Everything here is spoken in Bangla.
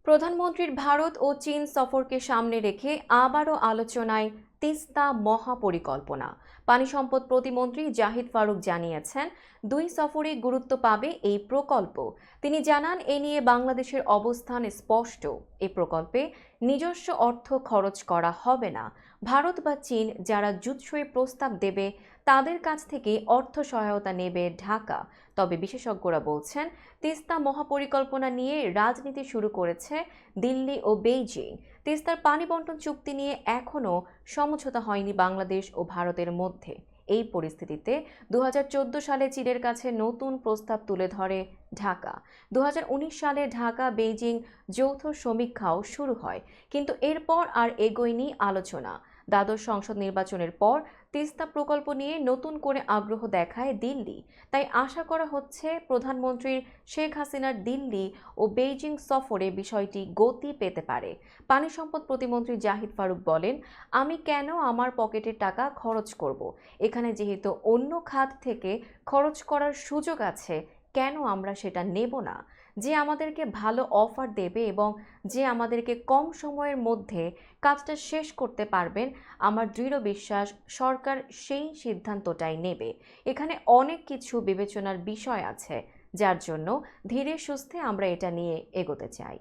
প্রধানমন্ত্রীর ভারত ও চীন সফরকে সামনে রেখে আবারও আলোচনায় তিস্তা মহাপরিকল্পনা। পানি সম্পদ প্রতিমন্ত্রী জাহিদ ফারুক জানিয়েছেন, দুই সফরে গুরুত্ব পাবে এই প্রকল্প। তিনি জানান, এ নিয়ে বাংলাদেশের অবস্থান স্পষ্ট। এ প্রকল্পে নিজস্ব অর্থ খরচ করা হবে না। ভারত বা চীন যারা জুৎসই প্রস্তাব দেবে তাদের কাছ থেকে অর্থ সহায়তা নেবে ঢাকা। তবে বিশেষজ্ঞরা বলছেন, তিস্তা মহাপরিকল্পনা নিয়ে রাজনীতি শুরু করেছে দিল্লি ও বেইজিং। তিস্তার পানি বণ্টন চুক্তি নিয়ে এখনও সমঝোতা হয়নি বাংলাদেশ ও ভারতের মধ্যে। এই পরিস্থিতিতে 2014 সালে চীনের কাছে নতুন প্রস্তাব তুলে ধরে ঢাকা। 2019 সালে ঢাকা বেইজিং যৌথ সমীক্ষাও শুরু হয়, কিন্তু এরপর আর এগোয়নি আলোচনা। দ্বাদশ সংসদ নির্বাচনের পর তিস্তা প্রকল্প নিয়ে নতুন করে আগ্রহ দেখায় দিল্লি। তাই আশা করা হচ্ছে প্রধানমন্ত্রীর শেখ হাসিনার দিল্লি ও বেইজিং সফরে বিষয়টি গতি পেতে পারে। পানি সম্পদ প্রতিমন্ত্রী জাহিদ ফারুক বলেন, আমি কেন আমার পকেটের টাকা খরচ করব? এখানে যেহেতু অন্য খাত থেকে খরচ করার সুযোগ আছে, কেন আমরা সেটা নেব না? যে আমাদেরকে ভালো অফার দেবে এবং যে আমাদেরকে কম সময়ের মধ্যে কাজটা শেষ করতে পারবেন, আমার দৃঢ় বিশ্বাস সরকার সেই সিদ্ধান্তটাই নেবে। এখানে অনেক কিছু বিবেচনার বিষয় আছে, যার জন্য ধীরে সুস্থে আমরা এটা নিয়ে এগোতে চাই।